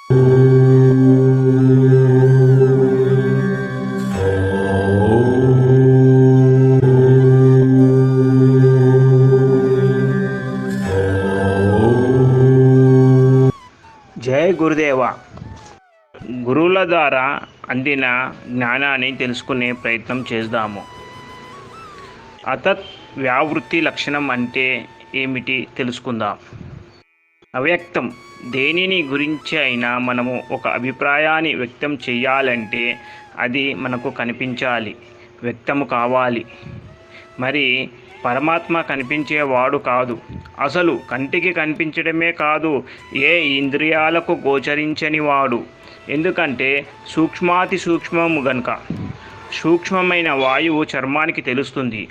జై గురుదేవ. గురువుల ద్వారా అందిన జ్ఞానాన్ని తెలుసుకునే ప్రయత్నం చేద్దాము. అతత్ వ్యావృత్తి లక్షణం అంటే ఏమిటి తెలుసుకుందాం. అవ్యక్తం దేనిని గురించి అయినా మనము ఒక అభిప్రాయాన్ని వ్యక్తం చేయాలంటే అది మనకు కనిపించాలి, వ్యక్తము కావాలి. మరి పరమాత్మ కనిపించేవాడు కాదు. అసలు కంటికి కనిపించడమే కాదు, ఏ ఇంద్రియాలకు గోచరించని వాడు. ఎందుకంటే సూక్ష్మాతి సూక్ష్మము గనుక. సూక్ష్మమైన వాయువు చర్మానికి తెలుస్తుంది,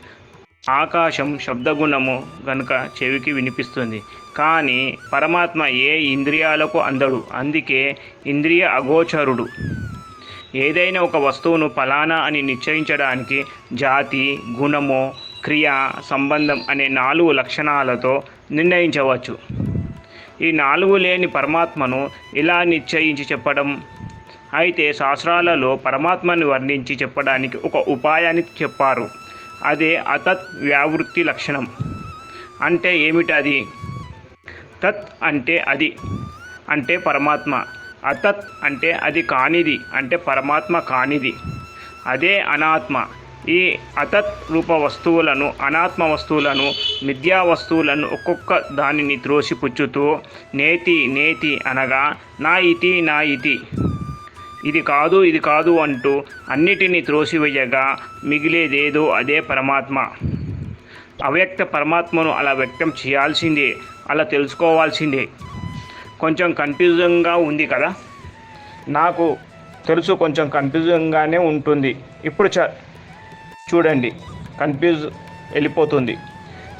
ఆకాశం శబ్దగుణము గనుక చెవికి వినిపిస్తుంది. కానీ పరమాత్మ ఏ ఇంద్రియాలకు అందడు, అందుకే ఇంద్రియ అగోచరుడు. ఏదైనా ఒక వస్తువును ఫలానా అని నిశ్చయించడానికి జాతి, గుణము, క్రియ, సంబంధం అనే 4 లక్షణాలతో నిర్ణయించవచ్చు. ఈ 4 లేని పరమాత్మను ఇలా నిశ్చయించి చెప్పడం? అయితే శాస్త్రాలలో పరమాత్మను వర్ణించి చెప్పడానికి ఒక ఉపాయాన్ని చెప్పారు. అదే అతత్ వ్యావృత్తి లక్షణం. అంటే ఏమిటది? తత్ అంటే అది, అంటే పరమాత్మ. అతత్ అంటే అది కానిది, అంటే పరమాత్మ కానిది. అదే అనాత్మ. ఈ అతత్ రూప వస్తువులను, అనాత్మ వస్తువులను, మిథ్యా వస్తువులను ఒక్కొక్క దానిని త్రోసిపుచ్చుతూ నేతి నేతి అనగా నా ఇతి నా ఇతి, ఇది కాదు ఇది కాదు అంటూ అన్నిటినీ త్రోసివేయగా మిగిలేదేదో అదే పరమాత్మ. అవ్యక్త పరమాత్మను అలా వ్యక్తం చేయాల్సిందే, అలా తెలుసుకోవాల్సిందే. కొంచెం కన్ఫ్యూజన్గా ఉంది కదా? నాకు తెలుసు, కొంచెం కన్ఫ్యూజన్గానే ఉంటుంది. ఇప్పుడు చూడండి, కన్ఫ్యూజ్ వెళ్ళిపోతుంది.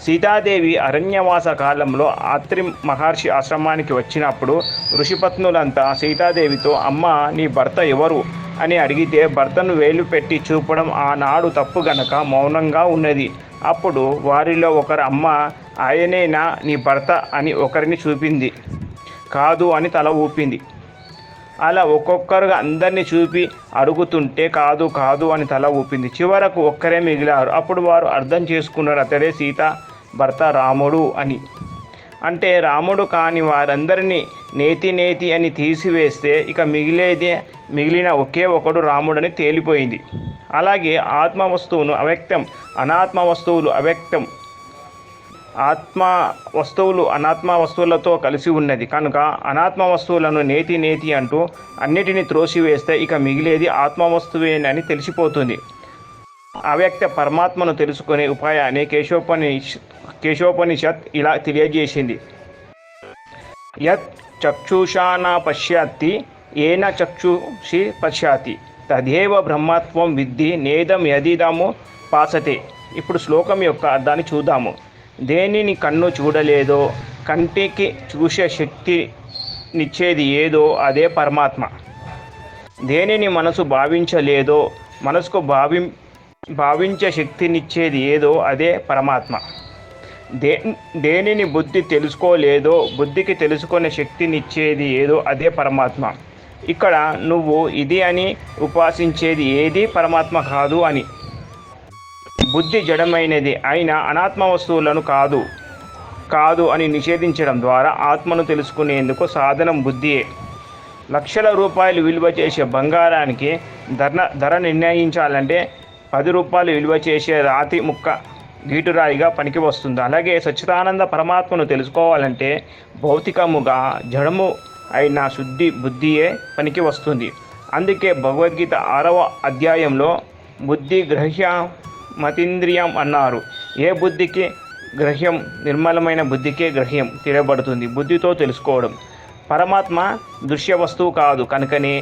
సీతాదేవి అరణ్యవాస కాలంలో ఆత్రి మహర్షి ఆశ్రమానికి వచ్చినప్పుడు ఋషిపత్నులంతా సీతాదేవితో, అమ్మ నీ భర్త ఎవరు అని అడిగితే భర్తను వేలు పెట్టి చూపడం ఆనాడు తప్పు గనక మౌనంగా ఉన్నది. అప్పుడు వారిలో ఒకరు, అమ్మ ఆయనేనా నీ భర్త అని ఒకరిని చూపింది. కాదు అని తల ఊపింది. అలా ఒక్కొక్కరుగా అందరినీ చూపి అడుగుతుంటే కాదు కాదు అని తల ఊపింది. చివరకు ఒక్కరే మిగిలారు. అప్పుడు వారు అర్థం చేసుకున్నారు, అతడే సీత భర్త రాముడు అని. అంటే రాముడు కాని వారందరినీ నేతి నేతి అని తీసివేస్తే ఇక మిగిలిన ఒకే ఒకడు రాముడని తేలిపోయింది. అలాగే ఆత్మ వస్తువును అవ్యక్తం, అనాత్మ వస్తువులు అవ్యక్తం, ఆత్మ వస్తువులు అనాత్మ వస్తువులతో కలిసి ఉన్నది కనుక అనాత్మ వస్తువులను నేతి నేతి అంటూ అన్నిటినీ త్రోసివేస్తే ఇక మిగిలేది ఆత్మ వస్తువేనని తెలిసిపోతుంది. అవ్యక్త పరమాత్మను తెలుసుకునే ఉపాయాన్ని కేశోపనిషత్ ఇలా తెలియజేసింది. యత్ చక్షుషా న పశ్యతి ఏన చక్షుషి పశ్యతి తదేవ బ్రహ్మత్వం విద్ధి నేదం యదిదము పాసతే. ఇప్పుడు శ్లోకం యొక్క అర్థాన్ని చూద్దాము. దేనిని కన్ను చూడలేదో, కంటికి చూసే శక్తినిచ్చేది ఏదో అదే పరమాత్మ. దేనిని మనసు భావించలేదో, మనసుకు భావించే శక్తినిచ్చేది ఏదో అదే పరమాత్మ. దేనిని బుద్ధి తెలుసుకోలేదో, బుద్ధికి తెలుసుకునే శక్తినిచ్చేది ఏదో అదే పరమాత్మ. ఇక్కడ నువ్వు ఇది అని ఉపాసించేది ఏది పరమాత్మ కాదు అని. బుద్ధి జడమైనది అయిన అనాత్మ వస్తువులను కాదు అని నిషేధించడం ద్వారా ఆత్మను తెలుసుకునేందుకు సాధనం బుద్ధియే. లక్షల రూపాయలు విలువ చేసే బంగారానికి ధర నిర్ణయించాలంటే 10 రూపాయలు విలువ చేసే రాతి ముక్క గీటురాయిగా పనికి వస్తుంది. అలాగే సచ్చిదానంద పరమాత్మను తెలుసుకోవాలంటే భౌతికముగా జడము అయిన శుద్ధి బుద్ధియే పనికి వస్తుంది. అందుకే భగవద్గీత 6వ అధ్యాయంలో బుద్ధి గ్రహ్య మతీంద్రియం అన్నారు. ఏ బుద్ధికి గ్రహ్యం? నిర్మలమైన బుద్ధికే గ్రహ్యం తీరబడుతుంది. బుద్ధితో తెలుసుకోవడం. పరమాత్మ దృశ్య వస్తువు కాదు కనుకనే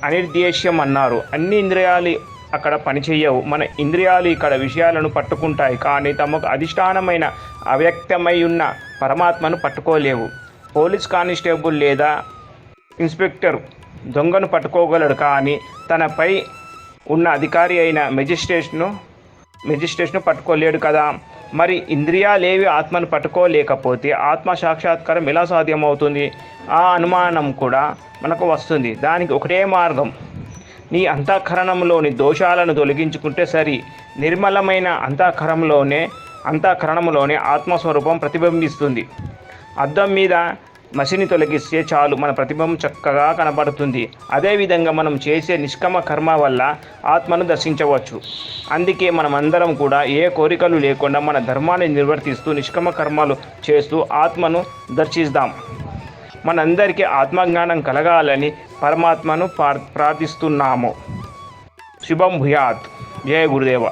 అనిర్దేశ్యం అన్నారు. అన్ని ఇంద్రియాలు అక్కడ పనిచేయవు. మన ఇంద్రియాలు ఇక్కడ విషయాలను పట్టుకుంటాయి, కానీ తమకు అధిష్టానమైన అవ్యక్తమై ఉన్న పరమాత్మను పట్టుకోలేవు. పోలీస్ కానిస్టేబుల్ లేదా ఇన్స్పెక్టర్ దొంగను పట్టుకోగలడు, కానీ తనపై ఉన్న అధికారి అయిన మెజిస్ట్రేట్ను పట్టుకోలేడు కదా. మరి ఇంద్రియాలేవి ఆత్మను పట్టుకోలేకపోతే ఆత్మ సాక్షాత్కారం ఎలా సాధ్యమవుతుంది? ఆ అనుమానం కూడా మనకు వస్తుంది. దానికి ఒకటే మార్గం, నీ అంతఃకరణంలోని దోషాలను తొలగించుకుంటే సరి. నిర్మలమైన అంతఃకరణంలోనే ఆత్మస్వరూపం ప్రతిబింబిస్తుంది. అద్దం మీద మసిని తొలగిస్తే చాలు, మన ప్రతిబింబం చక్కగా కనబడుతుంది. అదేవిధంగా మనం చేసే నిష్కామ కర్మ వల్ల ఆత్మను దర్శించవచ్చు. అందుకే మనమందరం కూడా ఏ కోరికలు లేకుండా మన ధర్మాన్ని నిర్వర్తిస్తూ నిష్కామ కర్మలు చేస్తూ ఆత్మను దర్శిద్దాం. మనందరికీ ఆత్మజ్ఞానం కలగాలని పరమాత్మను ప్రార్థిస్తున్నాము. శుభం భూయాత్. జయ గురుదేవ.